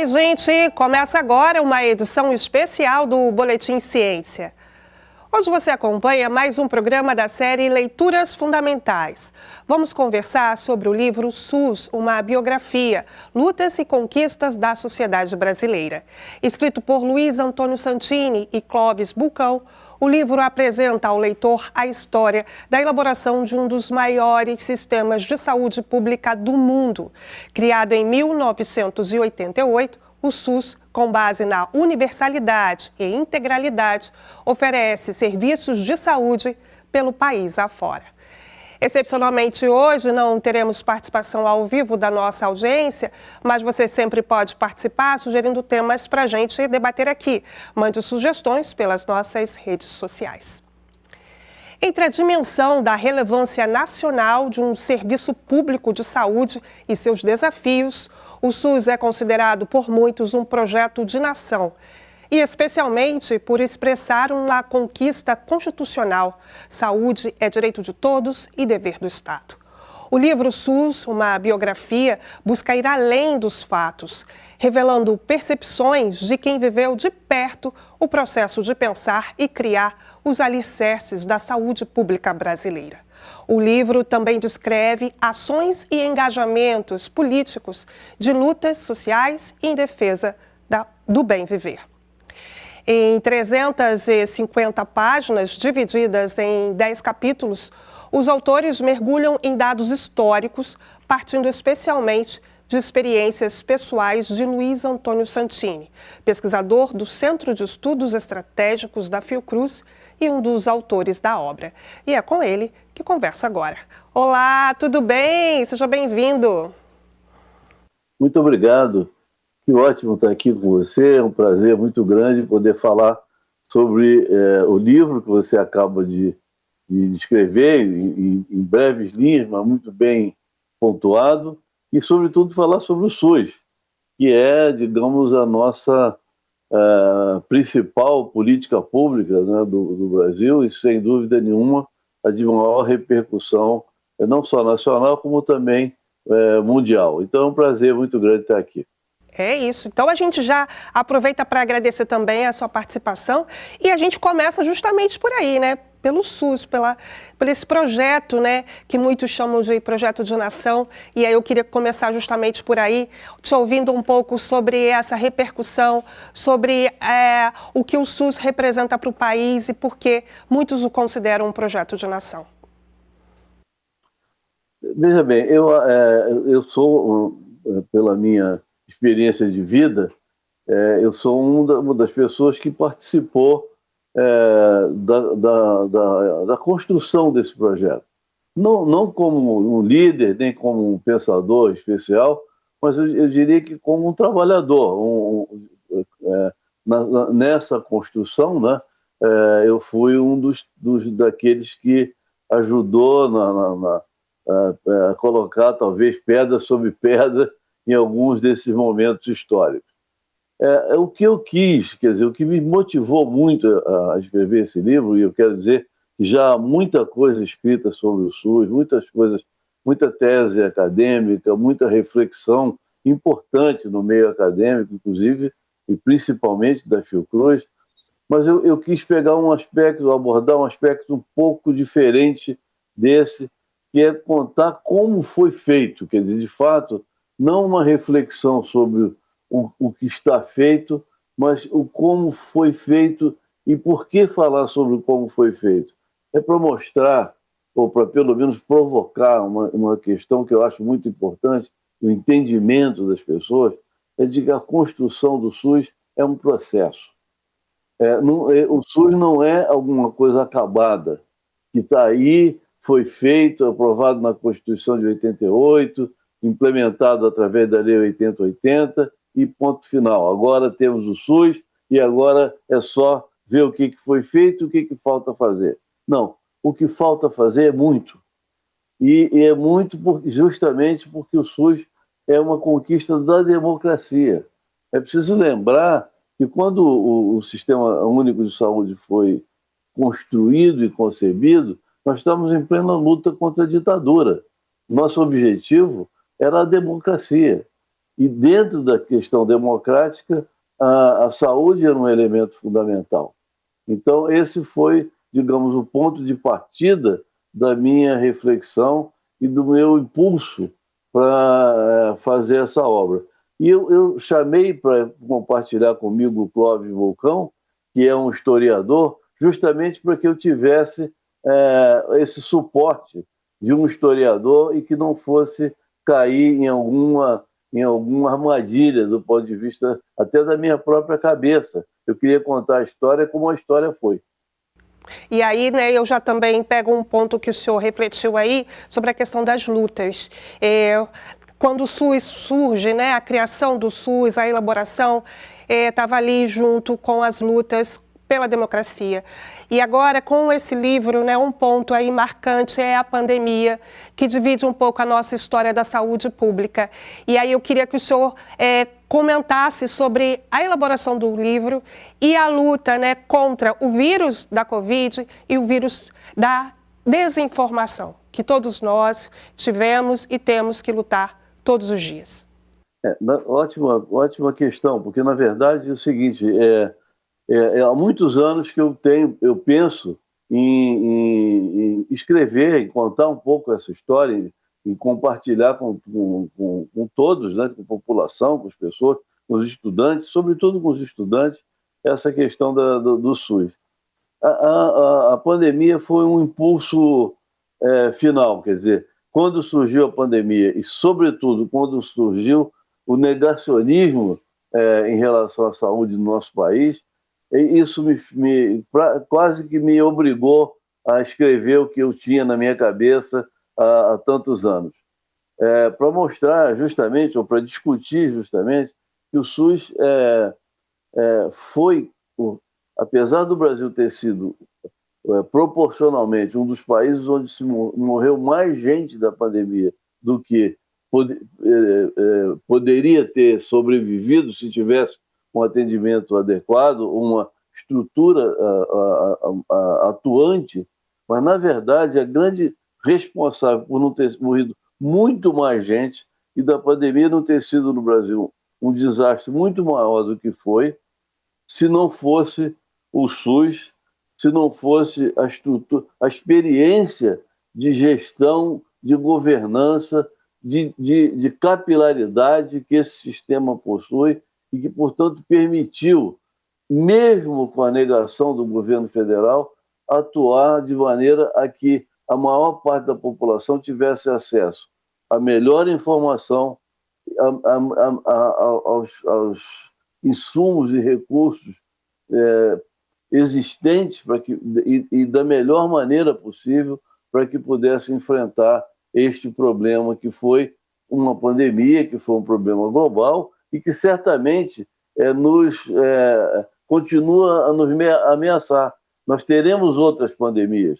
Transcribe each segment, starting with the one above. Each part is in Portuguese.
Oi, gente! Começa agora uma edição especial do Boletim Ciência. Hoje você acompanha mais um programa da série Leituras Fundamentais. Vamos conversar sobre o livro SUS, uma biografia, lutas e conquistas da sociedade brasileira. Escrito por Luiz Antônio Santini e Clóvis Bulcão, o livro apresenta ao leitor a história da elaboração de um dos maiores sistemas de saúde pública do mundo. Criado em 1988, o SUS, com base na universalidade e integralidade, oferece serviços de saúde pelo país afora. Excepcionalmente hoje não teremos participação ao vivo da nossa audiência, mas você sempre pode participar sugerindo temas para a gente debater aqui. Mande sugestões pelas nossas redes sociais. Entre a dimensão da relevância nacional de um serviço público de saúde e seus desafios, o SUS é considerado por muitos um projeto de nação, e especialmente por expressar uma conquista constitucional. Saúde é direito de todos e dever do Estado. O livro SUS, uma biografia, busca ir além dos fatos, revelando percepções de quem viveu de perto o processo de pensar e criar os alicerces da saúde pública brasileira. O livro também descreve ações e engajamentos políticos de lutas sociais em defesa do bem viver. Em 350 páginas, divididas em 10 capítulos, os autores mergulham em dados históricos, partindo especialmente de experiências pessoais de Luiz Antônio Santini, pesquisador do Centro de Estudos Estratégicos da Fiocruz e um dos autores da obra. E é com ele que converso agora. Olá, tudo bem? Seja bem-vindo. Muito obrigado. Que ótimo estar aqui com você, é um prazer muito grande poder falar sobre o livro que você acaba de escrever, em breves linhas, mas muito bem pontuado, e sobretudo falar sobre o SUS, que é, digamos, a nossa principal política pública, né, do Brasil, e sem dúvida nenhuma a de maior repercussão, não só nacional, como também mundial. Então é um prazer muito grande estar aqui. É isso. Então a gente já aproveita para agradecer também a sua participação e a gente começa justamente por aí, né? Pelo SUS, por esse projeto, né? Que muitos chamam de projeto de nação. E aí eu queria começar justamente por aí, te ouvindo um pouco sobre essa repercussão, sobre o que o SUS representa para o país e por que muitos o consideram um projeto de nação. Veja bem, eu sou, pela minha experiência de vida, eu sou uma das pessoas que participou da construção desse projeto. Não como um líder, nem como um pensador especial, mas eu diria que como um trabalhador. Nessa construção, né, eu fui um daqueles que ajudou a colocar, talvez, pedra sobre pedra em alguns desses momentos históricos. O que eu quis, quer dizer, o que me motivou muito a escrever esse livro, e eu quero dizer que já há muita coisa escrita sobre o SUS, muita tese acadêmica, muita reflexão importante no meio acadêmico, inclusive, e principalmente da Fiocruz, mas eu quis pegar abordar um aspecto um pouco diferente desse, que é contar como foi feito, quer dizer, de fato, não uma reflexão sobre o que está feito, mas o como foi feito e por que falar sobre como foi feito. É para mostrar, ou para pelo menos provocar uma questão que eu acho muito importante, o entendimento das pessoas, é de que a construção do SUS é um processo. O SUS não é alguma coisa acabada, que está aí, foi feito, aprovado na Constituição de 88, implementado através da Lei 8080 e ponto final. Agora temos o SUS e agora é só ver o que foi feito e o que falta fazer. Não, o que falta fazer é muito. E é muito justamente porque o SUS é uma conquista da democracia. É preciso lembrar que quando o Sistema Único de Saúde foi construído e concebido, nós estamos em plena luta contra a ditadura. Nosso objetivo era a democracia. E dentro da questão democrática, a saúde era um elemento fundamental. Então, esse foi, digamos, o ponto de partida da minha reflexão e do meu impulso para fazer essa obra. E eu chamei para compartilhar comigo o Clóvis Vulcão, que é um historiador, justamente para que eu tivesse esse suporte de um historiador e que não fosse cair em alguma armadilha do ponto de vista até da minha própria cabeça. Eu queria contar a história como a história foi. E aí, né, eu já também pego um ponto que o senhor refletiu aí sobre a questão das lutas. Quando o SUS surge, né, a criação do SUS, a elaboração, estava ali junto com as lutas pela democracia. E agora, com esse livro, né, um ponto aí marcante é a pandemia, que divide um pouco a nossa história da saúde pública. E aí eu queria que o senhor comentasse sobre a elaboração do livro e a luta, né, contra o vírus da Covid e o vírus da desinformação, que todos nós tivemos e temos que lutar todos os dias. Ótima questão, porque, na verdade, é o seguinte, há muitos anos que eu penso em escrever, em contar um pouco essa história, em compartilhar com todos, né, com a população, com as pessoas, com os estudantes, sobretudo com os estudantes, essa questão do SUS. A pandemia foi um impulso final, quer dizer, quando surgiu a pandemia e, sobretudo, quando surgiu o negacionismo em relação à saúde do nosso país, isso quase que me obrigou a escrever o que eu tinha na minha cabeça há tantos anos. Para mostrar justamente, ou para discutir justamente, que o SUS foi, apesar do Brasil ter sido proporcionalmente um dos países onde se morreu mais gente da pandemia do que poderia ter sobrevivido se tivesse um atendimento adequado, uma estrutura atuante, mas, na verdade, a grande responsável por não ter morrido muito mais gente e da pandemia não ter sido no Brasil um desastre muito maior do que foi, se não fosse o SUS, se não fosse a estrutura, a experiência de gestão, de governança, de capilaridade que esse sistema possui e que, portanto, permitiu, mesmo com a negação do governo federal, atuar de maneira a que a maior parte da população tivesse acesso à melhor informação, aos insumos e recursos existentes e da melhor maneira possível para que pudesse enfrentar este problema que foi uma pandemia, que foi um problema global e que certamente continua a nos ameaçar. Nós teremos outras pandemias.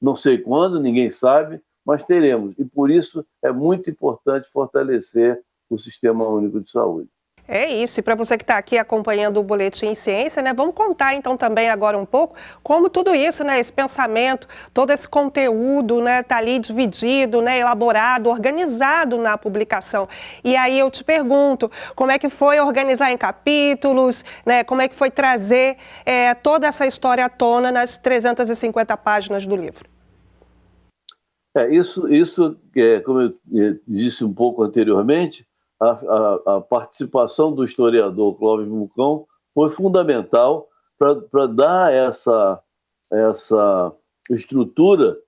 Não sei quando, ninguém sabe, mas teremos. E por isso é muito importante fortalecer o Sistema Único de Saúde. É isso, e para você que está aqui acompanhando o Boletim Ciência, né, vamos contar então também agora um pouco como tudo isso, né, esse pensamento, todo esse conteúdo, né, está ali dividido, né, elaborado, organizado na publicação. E aí eu te pergunto, como é que foi organizar em capítulos, né, como é que foi trazer toda essa história à tona nas 350 páginas do livro? Isso como eu disse um pouco anteriormente, a participação do historiador Clóvis Vulcão foi fundamental para dar essa estrutura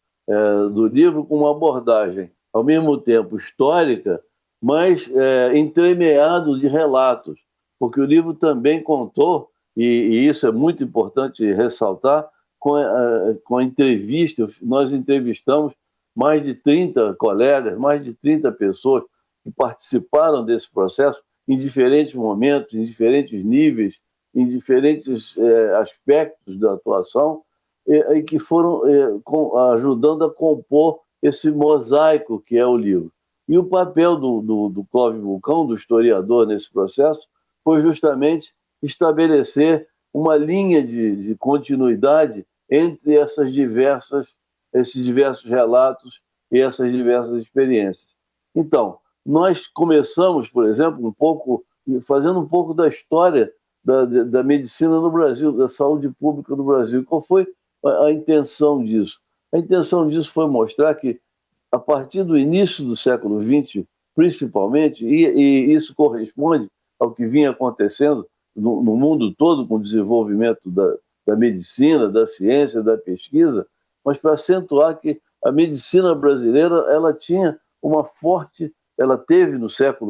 do livro com uma abordagem, ao mesmo tempo histórica, mas entremeado de relatos, porque o livro também contou, e isso é muito importante ressaltar, com a entrevista, nós entrevistamos mais de 30 colegas, mais de 30 pessoas que participaram desse processo em diferentes momentos, em diferentes níveis, em diferentes aspectos da atuação, e que foram ajudando a compor esse mosaico que é o livro. E o papel do Clóvis Vulcão, do historiador nesse processo, foi justamente estabelecer uma linha de continuidade entre esses diversos relatos e essas diversas experiências. Então, nós começamos, por exemplo, fazendo um pouco da história da medicina no Brasil, da saúde pública no Brasil. Qual foi a intenção disso? A intenção disso foi mostrar que, a partir do início do século XX, principalmente, e isso corresponde ao que vinha acontecendo no mundo todo com o desenvolvimento da medicina, da ciência, da pesquisa, mas para acentuar que a medicina brasileira ela teve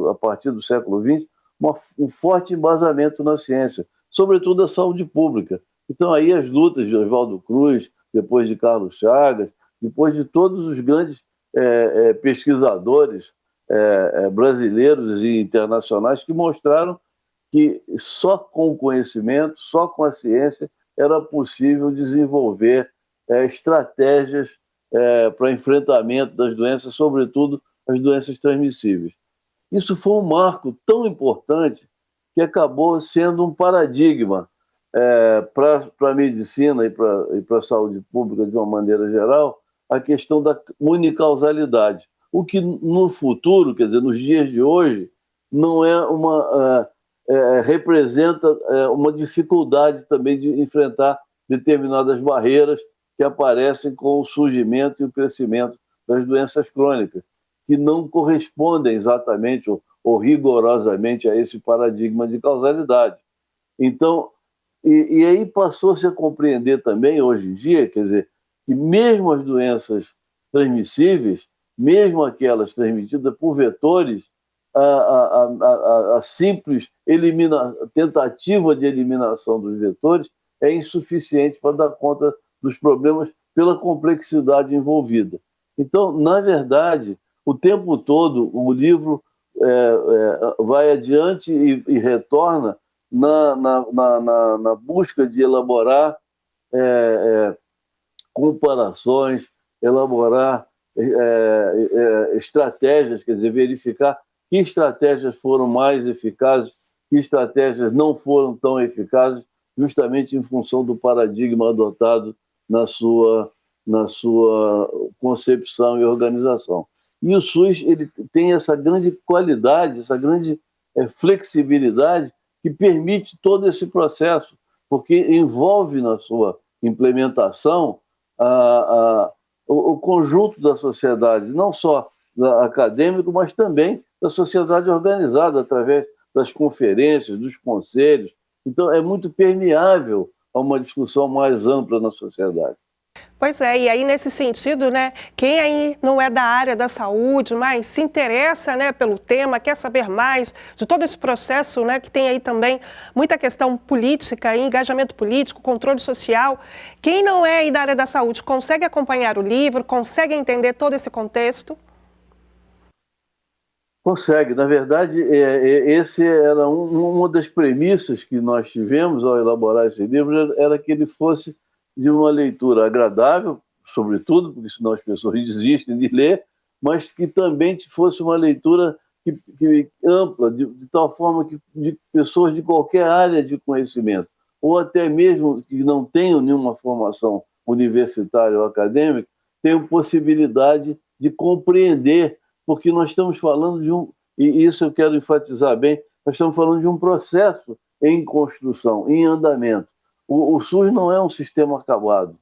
a partir do século XX, um forte embasamento na ciência, sobretudo a saúde pública. Então aí as lutas de Oswaldo Cruz, depois de Carlos Chagas, depois de todos os grandes pesquisadores brasileiros e internacionais que mostraram que só com o conhecimento, só com a ciência, era possível desenvolver estratégias para enfrentamento das doenças, sobretudo as doenças transmissíveis. Isso foi um marco tão importante que acabou sendo um paradigma para a medicina e para a saúde pública de uma maneira geral, a questão da unicausalidade. O que no futuro, quer dizer, nos dias de hoje, não representa uma dificuldade também de enfrentar determinadas barreiras que aparecem com o surgimento e o crescimento das doenças crônicas, que não correspondem exatamente ou rigorosamente a esse paradigma de causalidade. Então, e aí passou-se a compreender também, hoje em dia, quer dizer, que mesmo as doenças transmissíveis, mesmo aquelas transmitidas por vetores, a simples tentativa de eliminação dos vetores é insuficiente para dar conta dos problemas pela complexidade envolvida. Então, na verdade, o tempo todo o livro vai adiante e retorna na busca de elaborar comparações, elaborar estratégias, quer dizer, verificar que estratégias foram mais eficazes, que estratégias não foram tão eficazes, justamente em função do paradigma adotado na sua concepção e organização. E o SUS ele tem essa grande qualidade, essa grande flexibilidade que permite todo esse processo, porque envolve na sua implementação o conjunto da sociedade, não só acadêmico, mas também da sociedade organizada, através das conferências, dos conselhos. Então, é muito permeável a uma discussão mais ampla na sociedade. Pois é, e aí nesse sentido, né, quem aí não é da área da saúde, mas se interessa, né, pelo tema, quer saber mais de todo esse processo, né, que tem aí também muita questão política, engajamento político, controle social, quem não é aí da área da saúde consegue acompanhar o livro, consegue entender todo esse contexto? Consegue. Na verdade, esse era uma das premissas que nós tivemos ao elaborar esse livro, era que ele fosse de uma leitura agradável, sobretudo, porque senão as pessoas desistem de ler, mas que também fosse uma leitura ampla, de tal forma que de pessoas de qualquer área de conhecimento, ou até mesmo que não tenham nenhuma formação universitária ou acadêmica, tenham possibilidade de compreender, porque nós estamos falando e isso eu quero enfatizar bem, nós estamos falando de um processo em construção, em andamento. O SUS não é um sistema acabado.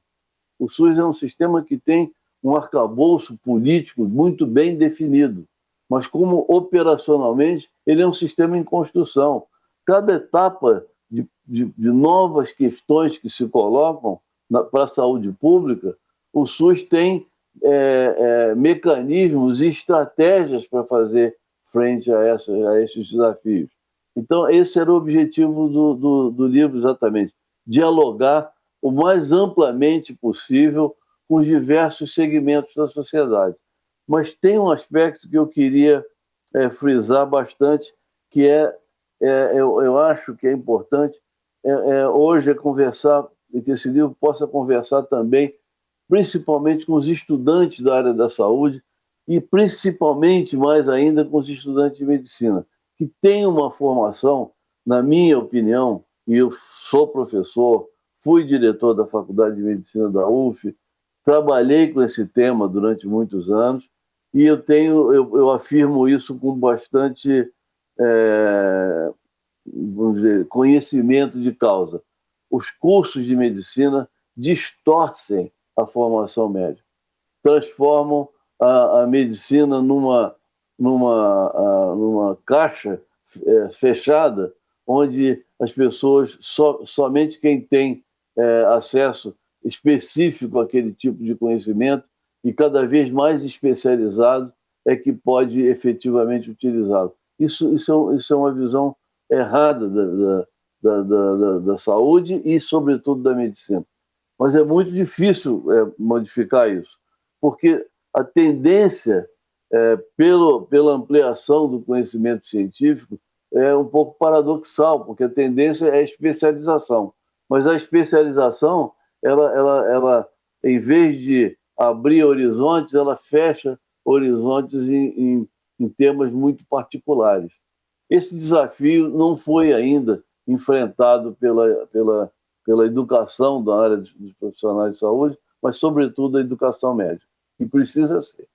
O SUS é um sistema que tem um arcabouço político muito bem definido, mas como operacionalmente ele é um sistema em construção. Cada etapa de novas questões que se colocam para a saúde pública, o SUS tem mecanismos e estratégias para fazer frente a esses desafios. Então, esse era o objetivo do livro, exatamente. Dialogar o mais amplamente possível com os diversos segmentos da sociedade. Mas tem um aspecto que eu queria frisar bastante, que eu acho que é importante, hoje conversar, e que esse livro possa conversar também, principalmente com os estudantes da área da saúde e principalmente, mais ainda, com os estudantes de medicina, que têm uma formação, na minha opinião, e eu sou professor, fui diretor da Faculdade de Medicina da UF, trabalhei com esse tema durante muitos anos e eu afirmo isso com bastante vamos dizer, conhecimento de causa. Os cursos de medicina distorcem a formação médica, transformam a medicina numa caixa fechada, onde as pessoas, somente quem tem acesso específico àquele tipo de conhecimento e cada vez mais especializado é que pode efetivamente utilizá-lo. Isso é uma visão errada da saúde e, sobretudo, da medicina. Mas é muito difícil modificar isso, porque a tendência, pela ampliação do conhecimento científico, é um pouco paradoxal, porque a tendência é a especialização. Mas a especialização, ela em vez de abrir horizontes, ela fecha horizontes em temas muito particulares. Esse desafio não foi ainda enfrentado pela educação da área dos profissionais de saúde, mas, sobretudo, a educação médica, que precisa ser.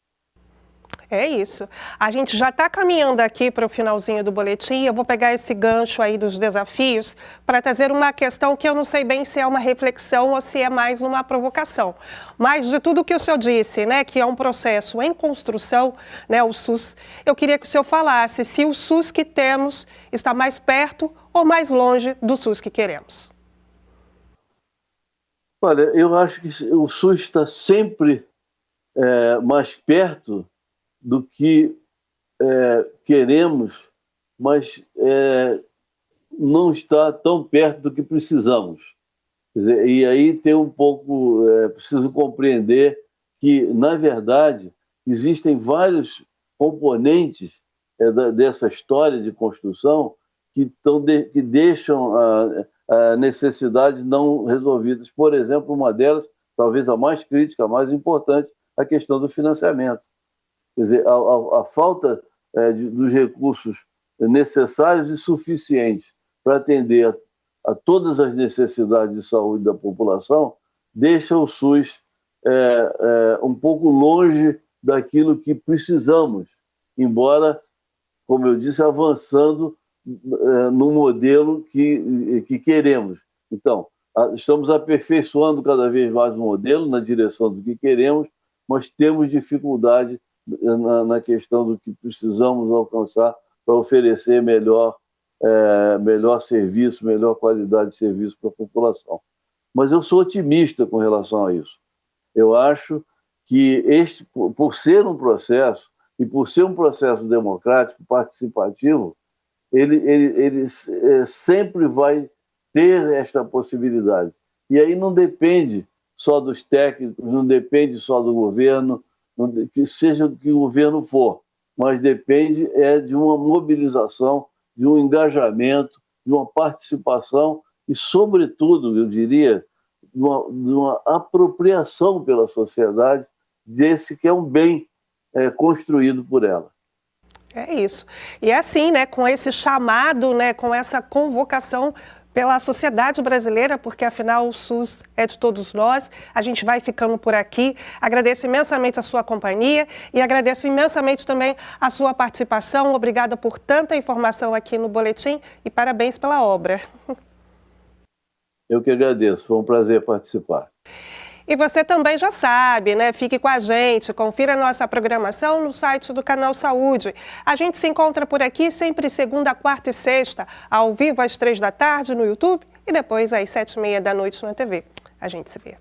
É isso. A gente já está caminhando aqui para o finalzinho do boletim. Eu vou pegar esse gancho aí dos desafios para trazer uma questão que eu não sei bem se é uma reflexão ou se é mais uma provocação. Mas de tudo que o senhor disse, né, que é um processo em construção, né, o SUS, eu queria que o senhor falasse se o SUS que temos está mais perto ou mais longe do SUS que queremos. Olha, eu acho que o SUS está sempre mais perto do que queremos, mas não está tão perto do que precisamos. Quer dizer, e aí tem um pouco, preciso compreender que, na verdade, existem vários componentes dessa história de construção que deixam a necessidades não resolvidas. Por exemplo, uma delas, talvez a mais crítica, a mais importante, a questão do financiamento. Quer dizer, a falta dos recursos necessários e suficientes para atender a todas as necessidades de saúde da população deixa o SUS um pouco longe daquilo que precisamos, embora, como eu disse, avançando no modelo que queremos. Então, estamos aperfeiçoando cada vez mais o modelo na direção do que queremos, mas temos dificuldade na questão do que precisamos alcançar para oferecer melhor serviço, melhor qualidade de serviço para a população. Mas eu sou otimista com relação a isso. Eu acho que por ser um processo, e por ser um processo democrático, participativo, ele sempre vai ter esta possibilidade. E aí não depende só dos técnicos, não depende só do governo, que seja o que o governo for, mas depende de uma mobilização, de um engajamento, de uma participação e, sobretudo, eu diria, de uma apropriação pela sociedade desse que é um bem construído por ela. É isso. E é assim, né, com esse chamado, né, com essa convocação pela sociedade brasileira, porque afinal o SUS é de todos nós. A gente vai ficando por aqui. Agradeço imensamente a sua companhia e agradeço imensamente também a sua participação. Obrigada por tanta informação aqui no Boletim e parabéns pela obra. Eu que agradeço, foi um prazer participar. E você também já sabe, né? Fique com a gente, confira a nossa programação no site do Canal Saúde. A gente se encontra por aqui sempre segunda, quarta e sexta, ao vivo às 3 da tarde no YouTube e depois às 7h30 da noite na TV. A gente se vê.